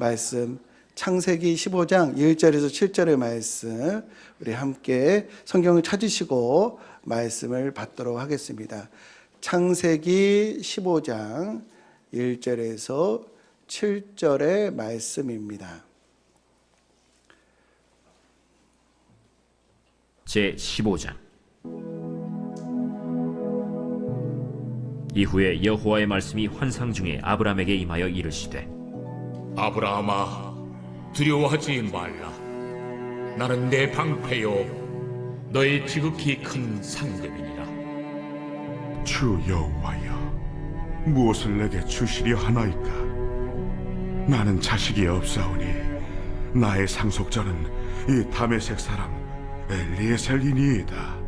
말씀, 창세기 15장 1절에서 7절의 말씀, 우리 함께 성경을 찾으시고 말씀을 받도록 하겠습니다. 창세기 15장 1절에서 7절의 말씀입니다. 제15장. 이후에 여호와의 말씀이 환상 중에 아브라함에게 임하여 이르시되, 아브라함아, 두려워하지 말라. 나는 내 방패요 너의 지극히 큰 상급이니라. 주 여호와여, 무엇을 내게 주시려 하나이까? 나는 자식이 없사오니 나의 상속자는 이 다메섹 사람 엘리에셀이니이다.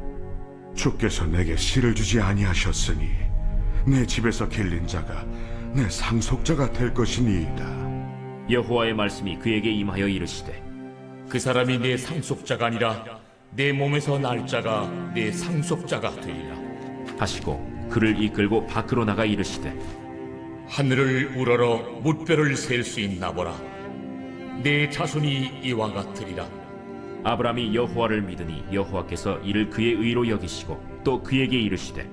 주께서 내게 씨를 주지 아니하셨으니 내 집에서 길린 자가 내 상속자가 될 것이니이다. 여호와의 말씀이 그에게 임하여 이르시되, 그 사람이 내 상속자가 아니라 내 몸에서 날 자가 내 상속자가 되리라 하시고 그를 이끌고 밖으로 나가 이르시되, 하늘을 우러러 무뼈를 셀 수 있나 보라. 내 자손이 이와 같으리라. 아브라함이 여호와를 믿으니 여호와께서 이를 그의 의로 여기시고 또 그에게 이르시되,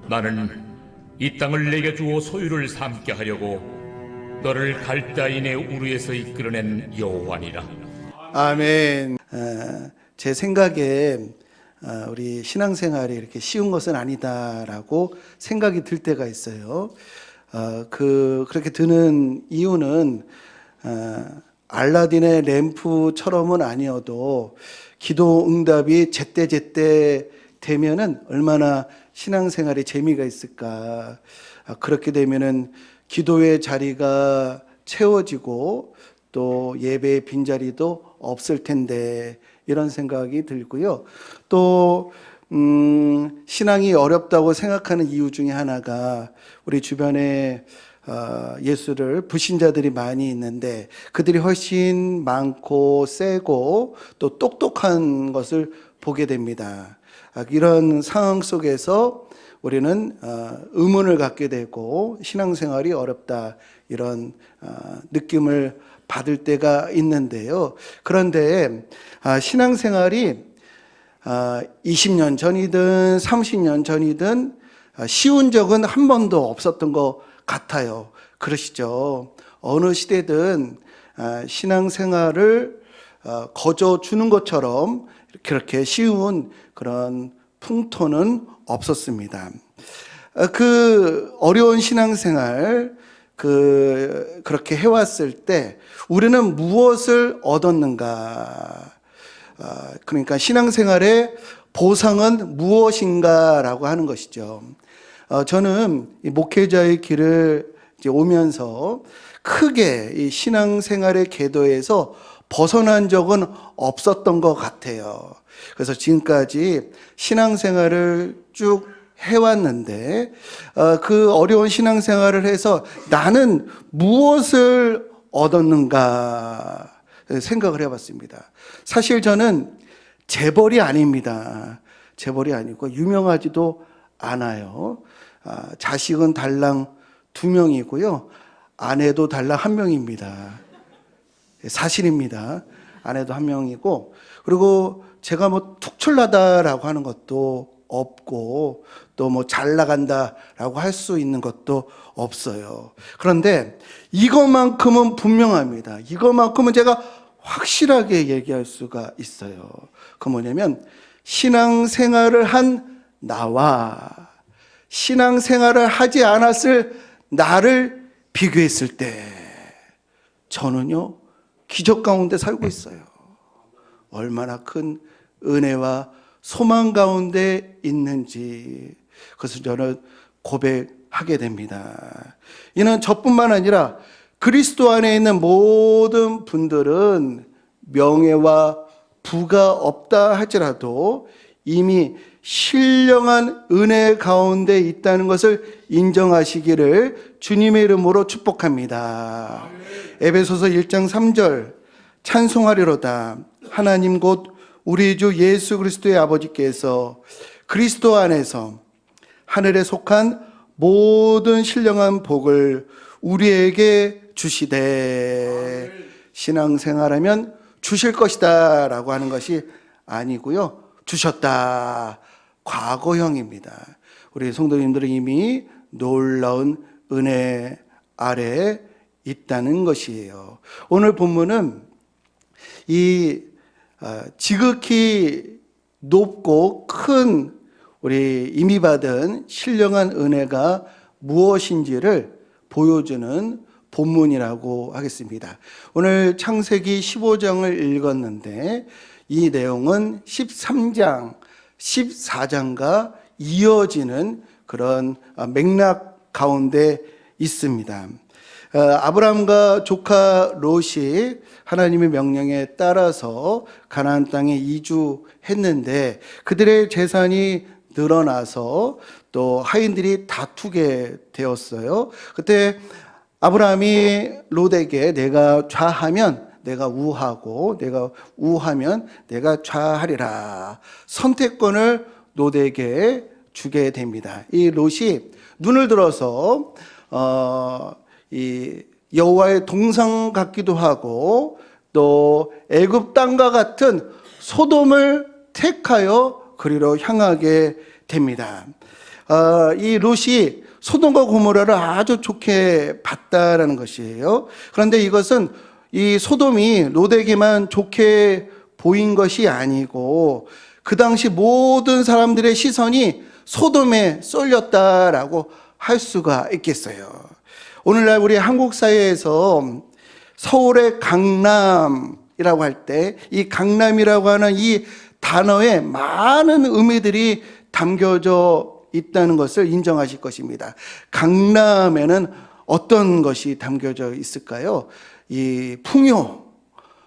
나는 이 땅을 내게 주어 소유를 삼게 하려고 너를 갈대아인의 우르에서 이끌어낸 여호와니라. 아멘. 제 생각에 우리 신앙생활이 이렇게 쉬운 것은 아니다라고 생각이 들 때가 있어요. 그렇게 드는 이유는 알라딘의 램프처럼은 아니어도 기도 응답이 제때제때 되면은 얼마나 신앙생활에 재미가 있을까. 그렇게 되면은 기도의 자리가 채워지고 또 예배의 빈자리도 없을 텐데, 이런 생각이 들고요. 또 신앙이 어렵다고 생각하는 이유 중에 하나가 우리 주변에 예수를 불신자들이 많이 있는데 그들이 훨씬 많고 세고 또 똑똑한 것을 보게 됩니다. 이런 상황 속에서 우리는 의문을 갖게 되고 신앙생활이 어렵다, 이런 느낌을 받을 때가 있는데요. 그런데 신앙생활이 20년 전이든 30년 전이든 쉬운 적은 한 번도 없었던 것 같아요. 그러시죠? 어느 시대든 신앙생활을 거저 주는 것처럼 그렇게 쉬운 그런 풍토는 없었습니다. 그 어려운 신앙생활 그렇게 해왔을 때 우리는 무엇을 얻었는가? 그러니까 신앙생활의 보상은 무엇인가라고 하는 것이죠. 저는 이 목회자의 길을 이제 오면서 크게 이 신앙생활의 궤도에서 벗어난 적은 없었던 것 같아요. 그래서 지금까지 신앙생활을 쭉 해왔는데 그 어려운 신앙생활을 해서 나는 무엇을 얻었는가 생각을 해봤습니다. 사실 저는 재벌이 아닙니다. 재벌이 아니고 유명하지도 않아요. 자식은 달랑 2명이고요. 아내도 달랑 1명입니다. 사실입니다. 아내도 1명이고, 그리고 제가 뭐 특출나다라고 하는 것도 없고 또 뭐 잘 나간다라고 할 수 있는 것도 없어요. 그런데 이것만큼은 분명합니다. 이것만큼은 제가 확실하게 얘기할 수가 있어요. 그 뭐냐면 신앙생활을 한 나와 신앙생활을 하지 않았을 나를 비교했을 때 저는요 기적 가운데 살고 있어요. 얼마나 큰 은혜와 소망 가운데 있는지 그것을 저는 고백하게 됩니다. 이는 저뿐만 아니라 그리스도 안에 있는 모든 분들은 명예와 부가 없다 할지라도 이미 신령한 은혜 가운데 있다는 것을 인정하시기를 주님의 이름으로 축복합니다. 에베소서 1장 3절 찬송하리로다. 하나님 곧 우리 주 예수 그리스도의 아버지께서 그리스도 안에서 하늘에 속한 모든 신령한 복을 우리에게 주시되 신앙생활하면 주실 것이다 라고 하는 것이 아니고요. 주셨다. 과거형입니다. 우리 성도님들은 이미 놀라운 은혜 아래 있다는 것이에요. 오늘 본문은 이 지극히 높고 큰 우리 이미 받은 신령한 은혜가 무엇인지를 보여주는 본문이라고 하겠습니다. 오늘 창세기 15장을 읽었는데 이 내용은 13장, 14장과 이어지는 그런 맥락 가운데 있습니다. 아브라함과 조카 롯이 하나님의 명령에 따라서 가나안 땅에 이주했는데 그들의 재산이 늘어나서 또 하인들이 다투게 되었어요. 그때 아브라함이 롯에게 내가 좌하면 내가 우하고 내가 우하면 내가 좌하리라 선택권을 롯에게 주게 됩니다. 이 롯이 눈을 들어서 이 여호와의 동상 같기도 하고 또 애굽 땅과 같은 소돔을 택하여 그리로 향하게 됩니다. 이 롯이 소돔과 고모라를 아주 좋게 봤다라는 것이에요. 그런데 이것은 이 소돔이 롯에게만 좋게 보인 것이 아니고 그 당시 모든 사람들의 시선이 소돔에 쏠렸다라고 할 수가 있겠어요. 오늘날 우리 한국 사회에서 서울의 강남이라고 할 때 이 강남이라고 하는 이 단어에 많은 의미들이 담겨져 있다는 것을 인정하실 것입니다. 강남에는 어떤 것이 담겨져 있을까요? 이 풍요,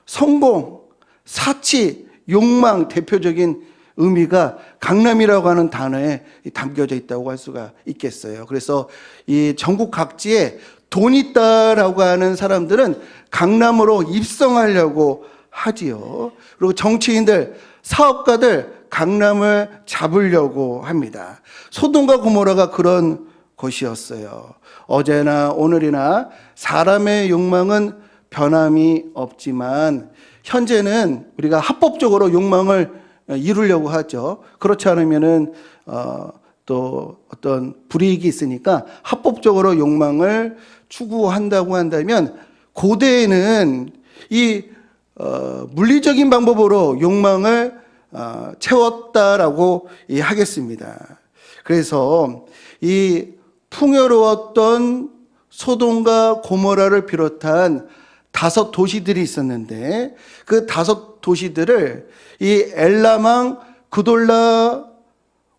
성공, 사치, 욕망 대표적인 의미가 강남이라고 하는 단어에 담겨져 있다고 할 수가 있겠어요. 그래서 이 전국 각지에 돈 있다라고 하는 사람들은 강남으로 입성하려고 하지요. 그리고 정치인들, 사업가들 강남을 잡으려고 합니다. 소돔과 고모라가 그런 곳이었어요. 어제나 오늘이나 사람의 욕망은 변함이 없지만 현재는 우리가 합법적으로 욕망을 이루려고 하죠. 그렇지 않으면은 또 어떤 불이익이 있으니까 합법적으로 욕망을 추구한다고 한다면 고대에는 이 물리적인 방법으로 욕망을 채웠다라고 하겠습니다. 그래서 이 풍요로웠던 소돔과 고모라를 비롯한 5 도시들이 있었는데 그 5 도시들을 이 엘람 그돌라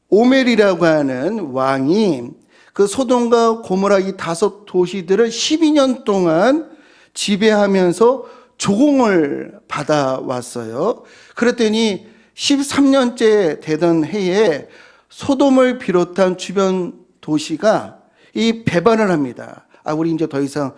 오멜이라고 하는 왕이 그 소돔과 고모라 이 5 도시들을 12년 동안 지배하면서 조공을 받아왔어요. 그랬더니 13년째 되던 해에 소돔을 비롯한 주변 도시가 이 배반을 합니다. 우리 이제 더 이상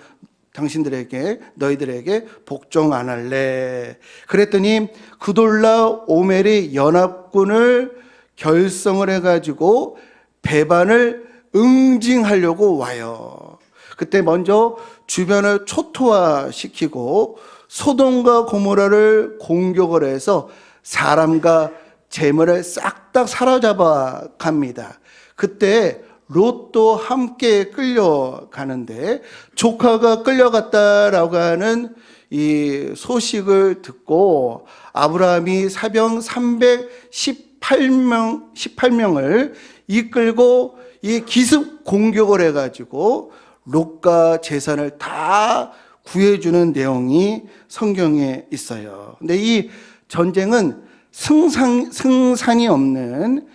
너희들에게 복종 안 할래. 그랬더니 그돌라 오멜이 연합군을 결성을 해가지고 배반을 응징하려고 와요. 그때 먼저 주변을 초토화시키고 소돔과 고모라를 공격을 해서 사람과 재물을 싹 다 사로잡아 갑니다. 그때 롯도 함께 끌려가는데 조카가 끌려갔다라고 하는 이 소식을 듣고 아브라함이 사병 318명을 이끌고 이 기습 공격을 해가지고 롯과 재산을 다 구해주는 내용이 성경에 있어요. 근데 이 전쟁은 승산이 없는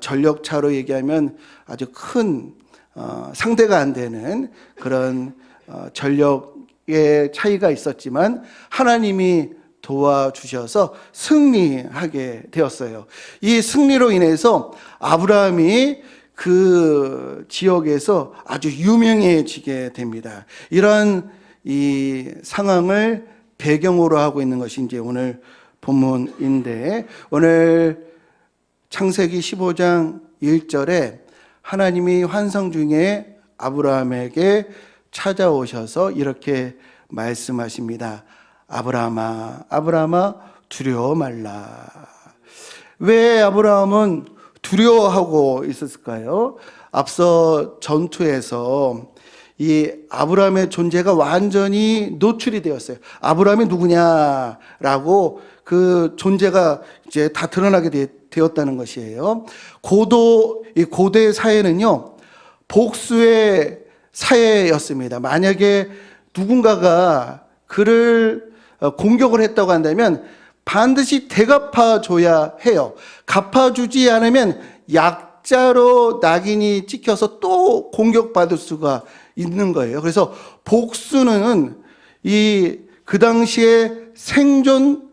전력차로 얘기하면 아주 큰 상대가 안 되는 그런 전력의 차이가 있었지만 하나님이 도와주셔서 승리하게 되었어요. 이 승리로 인해서 아브라함이 그 지역에서 아주 유명해지게 됩니다. 이런 이 상황을 배경으로 하고 있는 것이 이제 오늘 본문인데 오늘 창세기 15장 1절에 하나님이 환상 중에 아브라함에게 찾아오셔서 이렇게 말씀하십니다. 아브라함아 두려워 말라. 왜 아브라함은 두려워하고 있었을까요? 앞서 전투에서 이 아브라함의 존재가 완전히 노출이 되었어요. 아브라함이 누구냐라고 그 존재가 이제 다 드러나게 되었다는 것이에요. 이 고대 사회는요, 복수의 사회였습니다. 만약에 누군가가 그를 공격을 했다고 한다면 반드시 되갚아줘야 해요. 갚아주지 않으면 약자로 낙인이 찍혀서 또 공격받을 수가 있는 거예요. 그래서 복수는 그 당시에 생존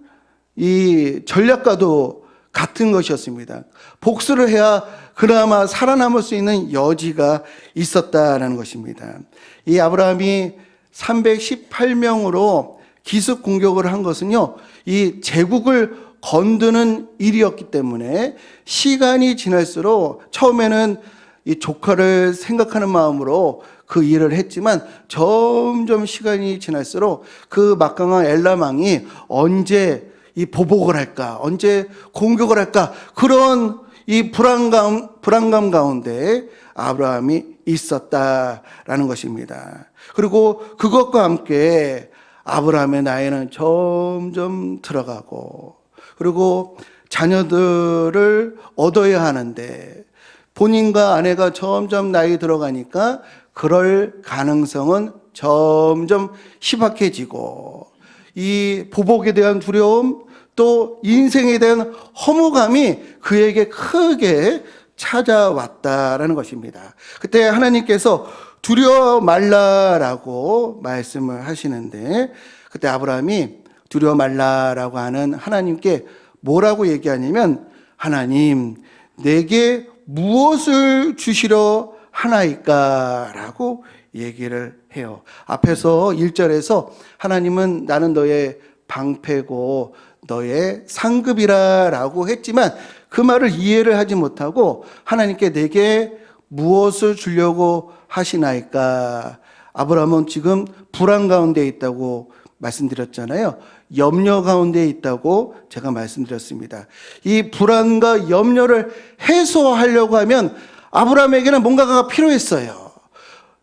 전략과도 같은 것이었습니다. 복수를 해야 그나마 살아남을 수 있는 여지가 있었다는 것입니다. 이 아브라함이 318명으로 기습 공격을 한 것은요, 이 제국을 건드는 일이었기 때문에 시간이 지날수록 처음에는 이 조카를 생각하는 마음으로 그 일을 했지만 점점 시간이 지날수록 그 막강한 엘람왕이 언제 이 보복을 할까, 언제 공격을 할까, 그런 이 불안감 가운데 아브라함이 있었다라는 것입니다. 그리고 그것과 함께 아브라함의 나이는 점점 들어가고, 그리고 자녀들을 얻어야 하는데 본인과 아내가 점점 나이 들어가니까 그럴 가능성은 점점 희박해지고, 이 보복에 대한 두려움, 또 인생에 대한 허무감이 그에게 크게 찾아왔다라는 것입니다. 그때 하나님께서 두려워 말라라고 말씀을 하시는데, 그때 아브라함이 두려워 말라라고 하는 하나님께 뭐라고 얘기하냐면, 하나님, 내게 무엇을 주시려 하나이까? 라고 얘기를 해요. 앞에서 1절에서 하나님은 나는 너의 방패고 너의 상급이라 라고 했지만 그 말을 이해를 하지 못하고 하나님께 내게 무엇을 주려고 하시나이까? 아브라함은 지금 불안 가운데 있다고 말씀드렸잖아요. 염려 가운데 있다고 제가 말씀드렸습니다. 이 불안과 염려를 해소하려고 하면 아브라함에게는 뭔가가 필요했어요.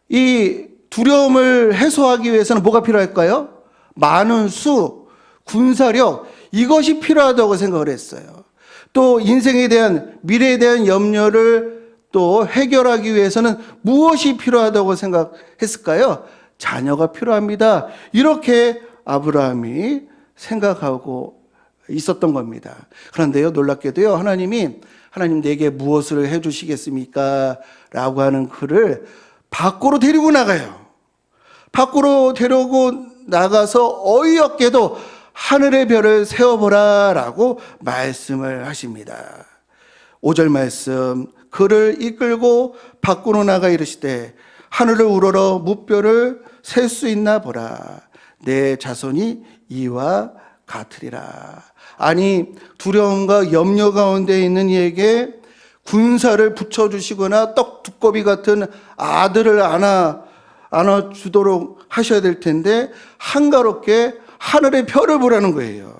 이 두려움을 해소하기 위해서는 뭐가 필요할까요? 많은 수, 군사력, 이것이 필요하다고 생각을 했어요. 또 인생에 대한, 미래에 대한 염려를 또 해결하기 위해서는 무엇이 필요하다고 생각했을까요? 자녀가 필요합니다. 이렇게 아브라함이 생각하고 있었던 겁니다. 그런데요, 놀랍게도요, 하나님 내게 무엇을 해주시겠습니까? 라고 하는 그를 밖으로 데리고 나가요. 밖으로 데리고 나가서 어이없게도 하늘의 별을 세워보라 라고 말씀을 하십니다. 5절 말씀, 그를 이끌고 밖으로 나가 이르시되 하늘을 우러러 무뼈를 셀 수 있나 보라. 내 자손이 이와 같으리라. 아니, 두려움과 염려 가운데 있는 이에게 군사를 붙여주시거나 떡 두꺼비 같은 아들을 안아주도록 하셔야 될 텐데 한가롭게 하늘의 별을 보라는 거예요.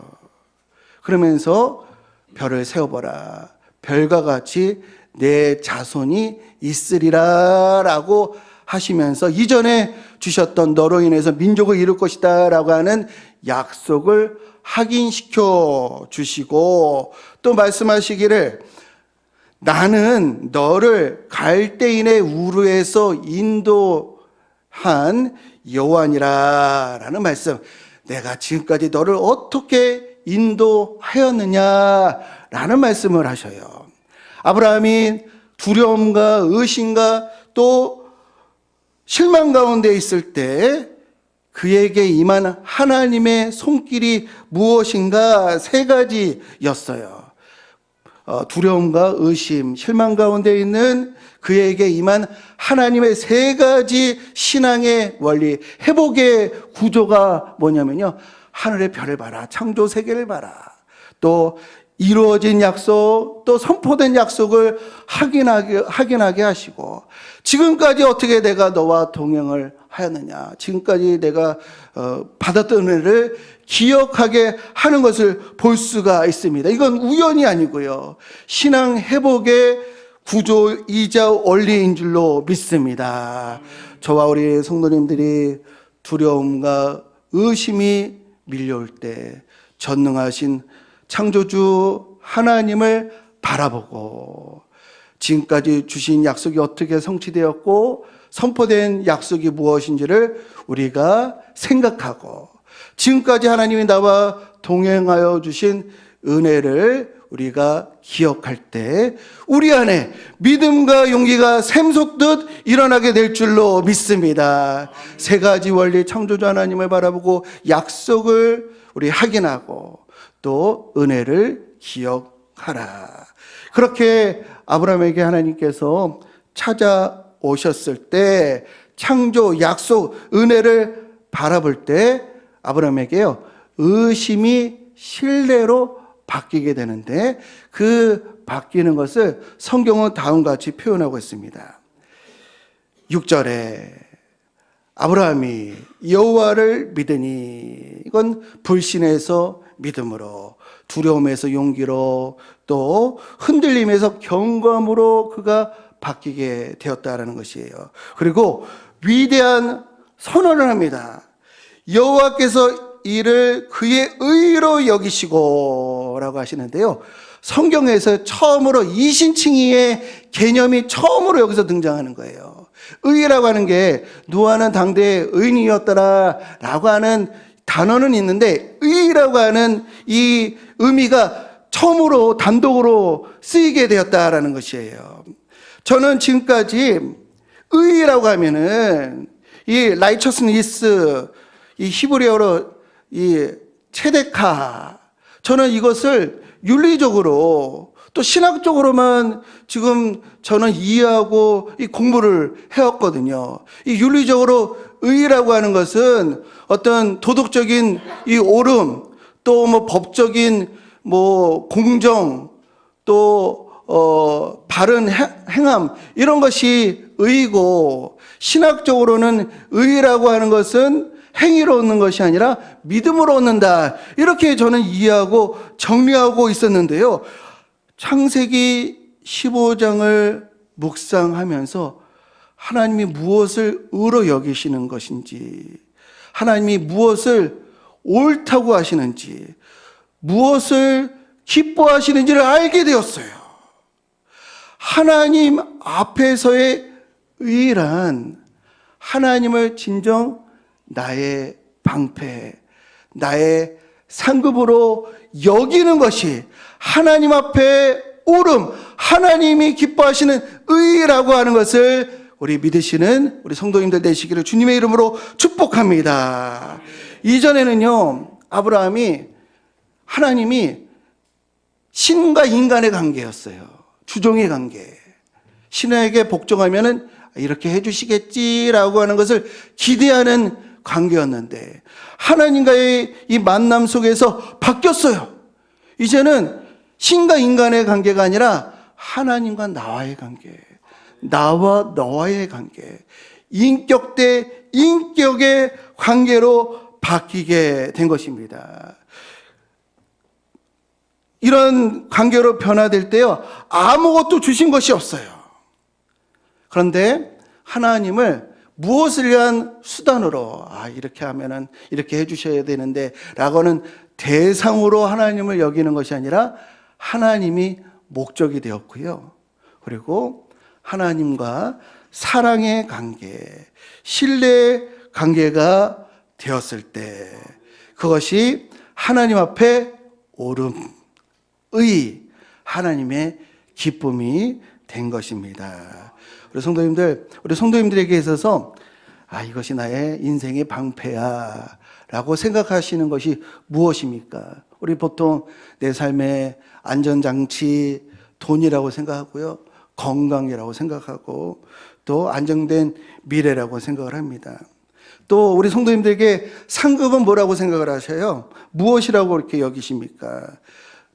그러면서 별을 세워보라. 별과 같이 내 자손이 있으리라 라고 하시면서 이전에 주셨던 너로 인해서 민족을 이룰 것이다 라고 하는 약속을 확인시켜 주시고, 또 말씀하시기를 나는 너를 갈대인의 우르에서 인도한 여호와니라 라는 말씀. 내가 지금까지 너를 어떻게 인도하였느냐 라는 말씀을 하셔요. 아브라함이 두려움과 의심과 또 실망 가운데 있을 때 그에게 임한 하나님의 손길이 무엇인가? 3가지였어요. 두려움과 의심, 실망 가운데 있는 그에게 임한 하나님의 3가지 신앙의 원리, 회복의 구조가 뭐냐면요, 하늘의 별을 봐라, 창조 세계를 봐라, 또 이루어진 약속, 또 선포된 약속을 확인하게 하시고, 지금까지 어떻게 내가 너와 동행을 하였느냐, 지금까지 내가 받았던 은혜를 기억하게 하는 것을 볼 수가 있습니다. 이건 우연이 아니고요, 신앙 회복의 구조이자 원리인 줄로 믿습니다. 저와 우리 성도님들이 두려움과 의심이 밀려올 때 전능하신 창조주 하나님을 바라보고, 지금까지 주신 약속이 어떻게 성취되었고 선포된 약속이 무엇인지를 우리가 생각하고, 지금까지 하나님이 나와 동행하여 주신 은혜를 우리가 기억할 때 우리 안에 믿음과 용기가 샘솟듯 일어나게 될 줄로 믿습니다. 세 가지 원리, 창조주 하나님을 바라보고 약속을 우리 확인하고 또 은혜를 기억하라. 그렇게 아브라함에게 하나님께서 찾아오셨을 때 창조, 약속, 은혜를 바라볼 때 아브라함에게요, 의심이 신뢰로 바뀌게 되는데, 그 바뀌는 것을 성경은 다음과 같이 표현하고 있습니다. 6절에 아브라함이 여호와를 믿으니, 이건 불신에서 믿음으로, 두려움에서 용기로, 또 흔들림에서 경감으로 그가 바뀌게 되었다라는 것이에요. 그리고 위대한 선언을 합니다. 여호와께서 이를 그의 의로 여기시고 라고 하시는데요, 성경에서 처음으로 이신칭의의 개념이 처음으로 여기서 등장하는 거예요. 의라고 하는 게 노아는 당대의 의인이었더라 라고 하는 단어는 있는데, 의라고 하는 이 의미가 처음으로 단독으로 쓰이게 되었다라는 것이에요. 저는 지금까지 의라고 하면은 이 righteousness, 이 히브리어로 이 체데카, 저는 이것을 윤리적으로 또 신학적으로만 지금 저는 이해하고 이 공부를 해왔거든요. 이 윤리적으로 의라고 하는 것은 어떤 도덕적인 이 옳음, 또 뭐 법적인 뭐 공정, 또 바른 행함, 이런 것이 의이고, 신학적으로는 의라고 하는 것은 행위로 얻는 것이 아니라 믿음으로 얻는다, 이렇게 저는 이해하고 정리하고 있었는데요, 창세기 15장을 묵상하면서 하나님이 무엇을 의로 여기시는 것인지, 하나님이 무엇을 옳다고 하시는지, 무엇을 기뻐하시는지를 알게 되었어요. 하나님 앞에서의 의란 하나님을 진정 나의 방패, 나의 상급으로 여기는 것이 하나님 앞에 옳음, 하나님이 기뻐하시는 의라고 하는 것을 우리 믿으시는 우리 성도님들 되시기를 주님의 이름으로 축복합니다. 이전에는요, 하나님이 신과 인간의 관계였어요. 주종의 관계. 신에게 복종하면은 이렇게 해주시겠지라고 하는 것을 기대하는 관계였는데, 하나님과의 이 만남 속에서 바뀌었어요. 이제는 신과 인간의 관계가 아니라 하나님과 나와의 관계, 나와 너와의 관계, 인격 대 인격의 관계로 바뀌게 된 것입니다. 이런 관계로 변화될 때요, 아무것도 주신 것이 없어요. 그런데 하나님을 무엇을 위한 수단으로, 이렇게 하면은 이렇게 해주셔야 되는데 라고는 대상으로 하나님을 여기는 것이 아니라 하나님이 목적이 되었고요, 그리고 하나님과 사랑의 관계, 신뢰의 관계가 되었을 때 그것이 하나님 앞에 옳음, 의, 하나님의 기쁨이 된 것입니다. 우리 성도님들에게 있어서 이것이 나의 인생의 방패야 라고 생각하시는 것이 무엇입니까? 우리 보통 내 삶의 안전장치, 돈이라고 생각하고요, 건강이라고 생각하고, 또 안정된 미래라고 생각을 합니다. 또 우리 성도님들에게 상급은 뭐라고 생각을 하셔요? 무엇이라고 이렇게 여기십니까?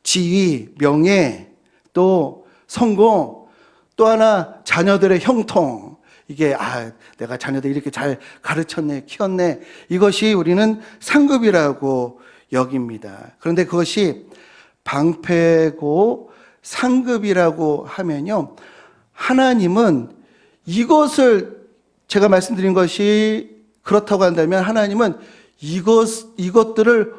지위, 명예, 또 성공, 또 하나 자녀들의 형통. 이게 내가 자녀들 이렇게 잘 가르쳤네, 키웠네. 이것이 우리는 상급이라고 여깁니다. 그런데 그것이 방패고 상급이라고 하면요, 하나님은 이것을, 제가 말씀드린 것이 그렇다고 한다면 하나님은 이것들을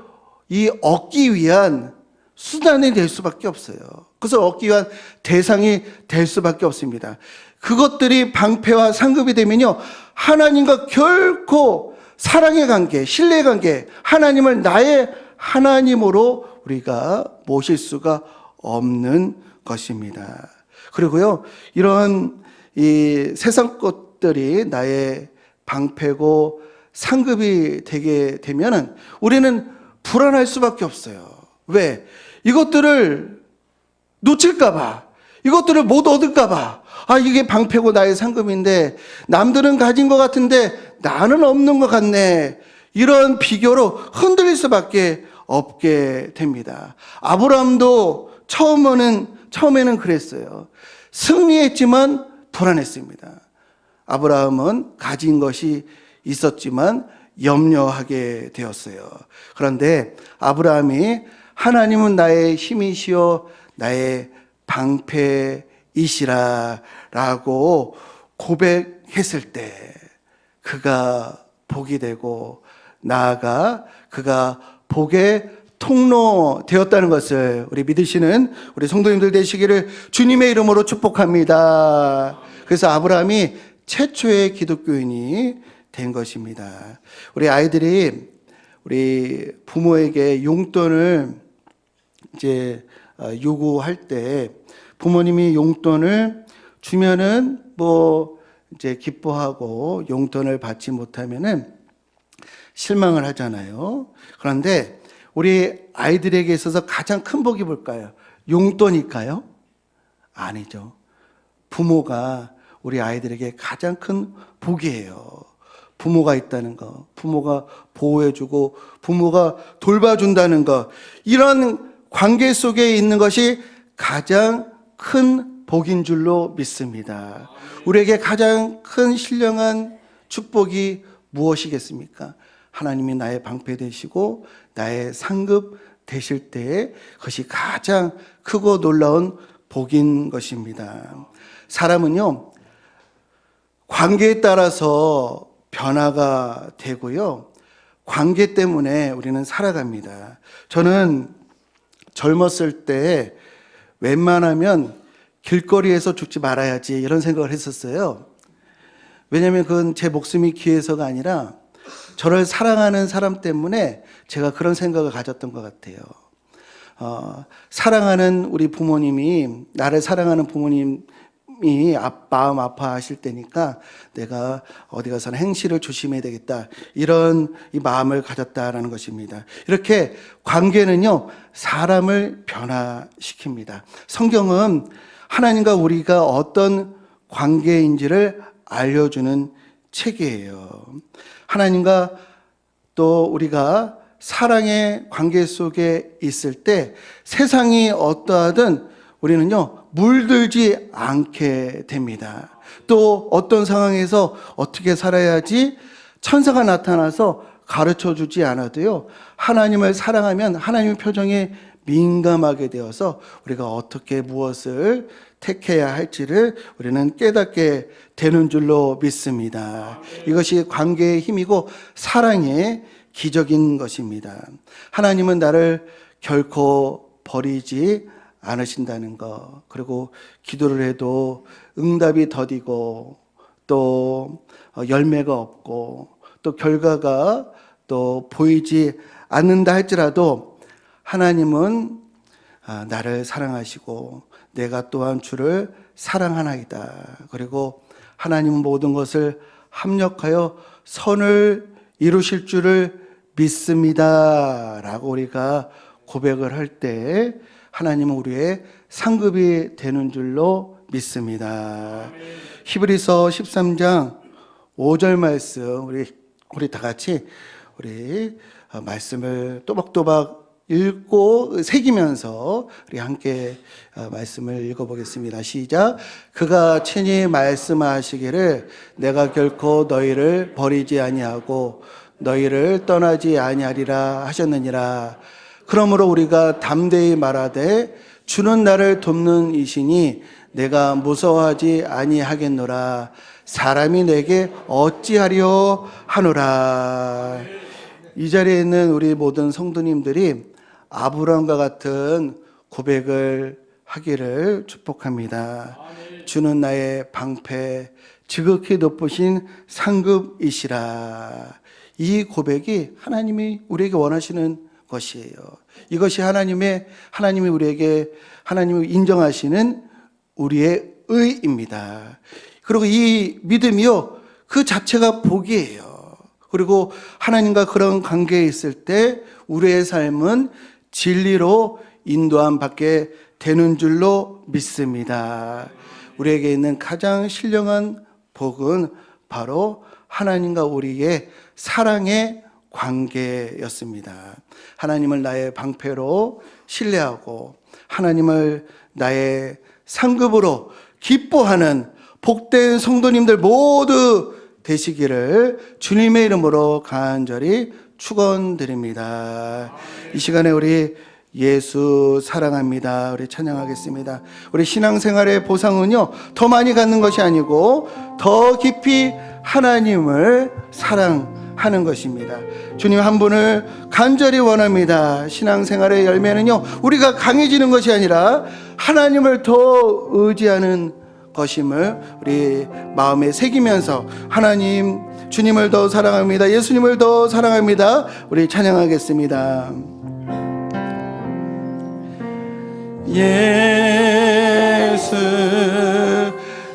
얻기 위한 수단이 될 수밖에 없어요. 그것을 얻기 위한 대상이 될 수밖에 없습니다. 그것들이 방패와 상급이 되면요, 하나님과 결코 사랑의 관계, 신뢰의 관계, 하나님을 나의 하나님으로 우리가 모실 수가 없는 것입니다. 그리고요, 이런 이 세상 것들이 나의 방패고 상급이 되게 되면은 우리는 불안할 수밖에 없어요. 왜? 이것들을 놓칠까봐, 이것들을 못 얻을까봐, 이게 방패고 나의 상급인데 남들은 가진 것 같은데 나는 없는 것 같네. 이런 비교로 흔들릴 수밖에 없게 됩니다. 아브라함도 처음에는 그랬어요. 승리했지만 불안했습니다. 아브라함은 가진 것이 있었지만 염려하게 되었어요. 그런데 아브라함이 하나님은 나의 힘이시오 나의 방패이시라 라고 고백했을 때 그가 복이 되고 나아가 그가 복의 통로 되었다는 것을 우리 믿으시는 우리 성도님들 되시기를 주님의 이름으로 축복합니다. 그래서 아브라함이 최초의 기독교인이 된 것입니다. 우리 아이들이 우리 부모에게 용돈을 이제 요구할 때 부모님이 용돈을 주면은 뭐 이제 기뻐하고 용돈을 받지 못하면은 실망을 하잖아요. 그런데 우리 아이들에게 있어서 가장 큰 복이 뭘까요? 용돈일까요? 아니죠. 부모가 우리 아이들에게 가장 큰 복이에요. 부모가 있다는 거, 부모가 보호해주고 부모가 돌봐준다는 거, 이런 관계 속에 있는 것이 가장 큰 복인 줄로 믿습니다. 우리에게 가장 큰 신령한 축복이 무엇이겠습니까? 하나님이 나의 방패 되시고 나의 상급 되실 때 그것이 가장 크고 놀라운 복인 것입니다. 사람은요, 관계에 따라서 변화가 되고요, 관계 때문에 우리는 살아갑니다. 저는 젊었을 때 웬만하면 길거리에서 죽지 말아야지 이런 생각을 했었어요. 왜냐하면 그건 제 목숨이 귀해서가 아니라 저를 사랑하는 사람 때문에 제가 그런 생각을 가졌던 것 같아요. 사랑하는 우리 부모님이, 나를 사랑하는 부모님이 마음 아파하실 때니까 내가 어디 가서는 행실을 조심해야 되겠다, 이런 이 마음을 가졌다라는 것입니다. 이렇게 관계는요, 사람을 변화시킵니다. 성경은 하나님과 우리가 어떤 관계인지를 알려주는 책이에요. 하나님과 또 우리가 사랑의 관계 속에 있을 때 세상이 어떠하든 우리는요, 물들지 않게 됩니다. 또 어떤 상황에서 어떻게 살아야지 천사가 나타나서 가르쳐 주지 않아도요, 하나님을 사랑하면 하나님의 표정에 민감하게 되어서 우리가 어떻게 무엇을 택해야 할지를 우리는 깨닫게 되는 줄로 믿습니다. 이것이 관계의 힘이고 사랑의 기적인 것입니다. 하나님은 나를 결코 버리지 않으신다는 것, 그리고 기도를 해도 응답이 더디고 또 열매가 없고 또 결과가 또 보이지 않는다 할지라도 하나님은 나를 사랑하시고 내가 또한 주를 사랑하나이다. 그리고 하나님은 모든 것을 합력하여 선을 이루실 줄을 믿습니다 라고 우리가 고백을 할 때 하나님은 우리의 상급이 되는 줄로 믿습니다. 히브리서 13장 5절 말씀 우리 다 같이 우리 말씀을 또박또박 읽고 새기면서 우리 함께 말씀을 읽어보겠습니다. 시작. 그가 친히 말씀하시기를 내가 결코 너희를 버리지 아니하고 너희를 떠나지 아니하리라 하셨느니라. 그러므로 우리가 담대히 말하되 주는 나를 돕는 이시니 내가 무서워하지 아니하겠노라. 사람이 내게 어찌하리요 하노라. 이 자리에 있는 우리 모든 성도님들이 아브라함과 같은 고백을 하기를 축복합니다. 주는 나의 방패, 지극히 높으신 상급이시라. 이 고백이 하나님이 우리에게 원하시는 것이에요. 이것이 하나님이 우리에게 하나님이 인정하시는 우리의 의입니다. 그리고 이 믿음이요, 그 자체가 복이에요. 그리고 하나님과 그런 관계에 있을 때 우리의 삶은 진리로 인도함 받게 되는 줄로 믿습니다. 우리에게 있는 가장 신령한 복은 바로 하나님과 우리의 사랑의 관계였습니다. 하나님을 나의 방패로 신뢰하고 하나님을 나의 상급으로 기뻐하는 복된 성도님들 모두 되시기를 주님의 이름으로 간절히 축원드립니다. 이 시간에 우리 예수 사랑합니다. 우리 찬양하겠습니다. 우리 신앙생활의 보상은요, 더 많이 갖는 것이 아니고 더 깊이 하나님을 사랑하는 것입니다. 주님 한 분을 간절히 원합니다. 신앙생활의 열매는요, 우리가 강해지는 것이 아니라 하나님을 더 의지하는 것임을 우리 마음에 새기면서 하나님, 주님을 더 사랑합니다. 예수님을 더 사랑합니다. 우리 찬양하겠습니다. 예수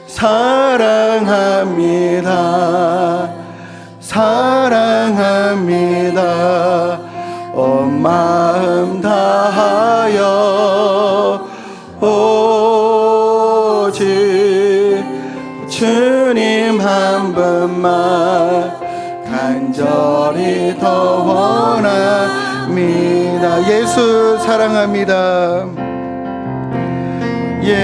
사랑합니다. 사랑합니다. 온 마음 다하여 오직 주님 한 분만 간절히 더 원합니다. 예수 사랑합니다. 예수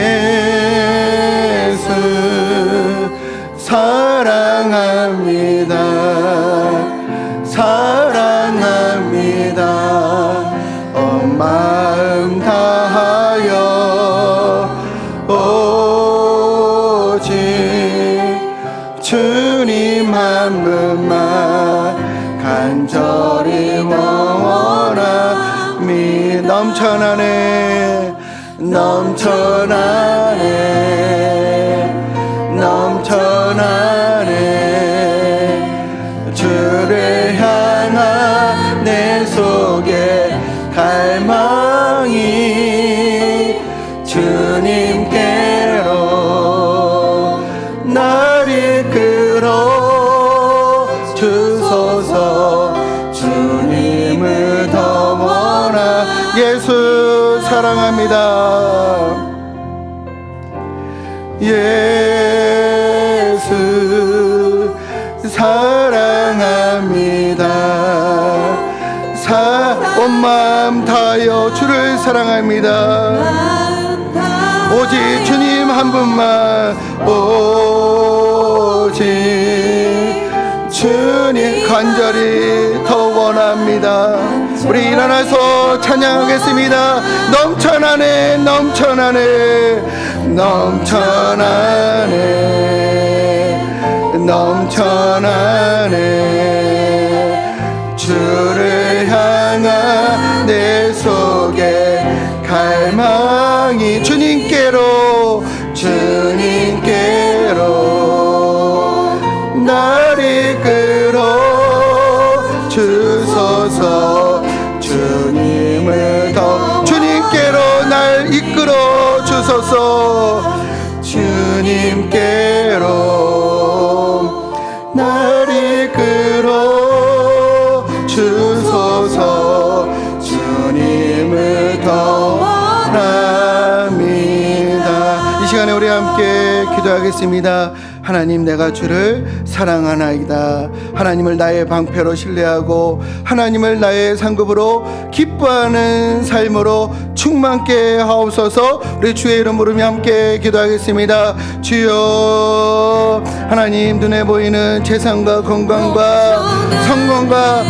사랑합니다. 사랑합니다. 온 마음 다하여 오직 주님 한 분만 간절히 원함이 넘쳐나네 주를 향한 내 속에 갈망이 주님께로 날 이끌어 주소서. 주님을 더 원하 예수 사랑합니다. 예수 사랑합니다. 온 마음 다하여 주를 사랑합니다. 오직 주님 한 분만, 오직 주님 간절히 더 원합니다. 우리 일어나서 찬양하겠습니다. 넘쳐나네 주를 향한 내 속에 갈망이 주님께로 날 이끌어 주소서. 주님을 더 주님께로 날 이끌어 주소서. 주님께로 날 이끌어 주소서. 주님을 더 원합니다. 이 시간에 우리 함께 기도하겠습니다. 하나님, 내가 주를 사랑하나이다. 하나님을 나의 방패로 신뢰하고 하나님을 나의 상급으로 기뻐하는 삶으로 충만케 하옵소서. 우리 주의 이름 부르며 함께 기도하겠습니다. 주여, 하나님, 눈에 보이는 재산과 건강과 성공과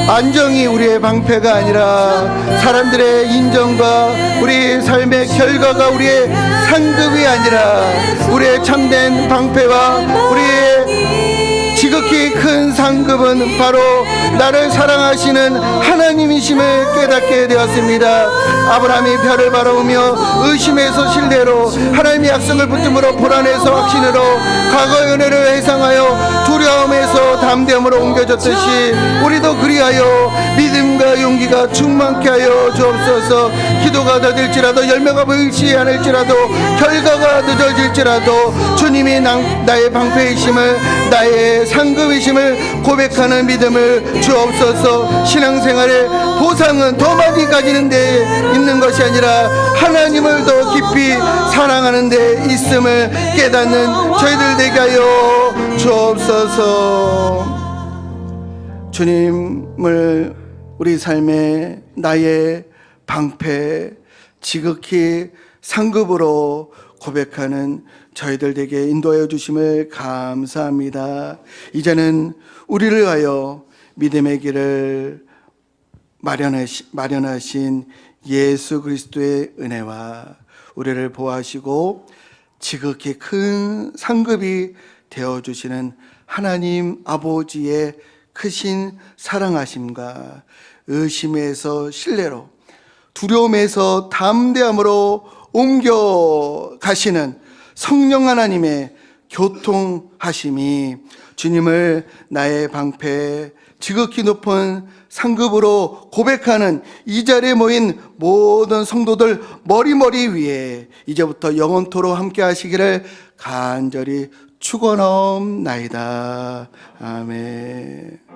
안정이 우리의 방패가 아니라 사람들의 인정과 우리 삶의 결과가 우리의 상급이 아니라 우리의 참된 방패와 우리의 지극히 큰 상급은 바로 나를 사랑하시는 하나님이심을 깨닫게 되었습니다. 아브라함이 별을 바라보며 의심에서 신뢰로, 하나님의 약속을 붙들므로 불안해서 확신으로, 과거의 은혜를 회상하여 두려움에서 담대함으로 옮겨졌듯이 우리도 그리하여 믿음과 용기가 충만케 하여 주옵소서. 기도가 더딜지라도, 열매가 보이지 않을지라도, 결과가 늦어질지라도 주님이 나의 방패이심을, 나의 상급이심을 고백하는 믿음을 주옵소서. 신앙생활의 보상은 더 많이 가지는 데 있는 것이 아니라 하나님을 더 깊이 사랑하는 데 있음을 깨닫는 저희들 되게 하여 주옵소서. 주님을 우리 삶의 나의 방패, 지극히 상급으로 고백하는 저희들 되게 인도하여 주심을 감사합니다. 이제는 우리를 위하여 믿음의 길을 마련하신 예수 그리스도의 은혜와 우리를 보호하시고 지극히 큰 상급이 되어주시는 하나님 아버지의 크신 사랑하심과 의심에서 신뢰로, 두려움에서 담대함으로 옮겨가시는 성령 하나님의 교통하심이 주님을 나의 방패, 지극히 높은 상급으로 고백하는 이 자리에 모인 모든 성도들 머리 위에 이제부터 영원토록 함께 하시기를 간절히 축원하옵나이다. 아멘.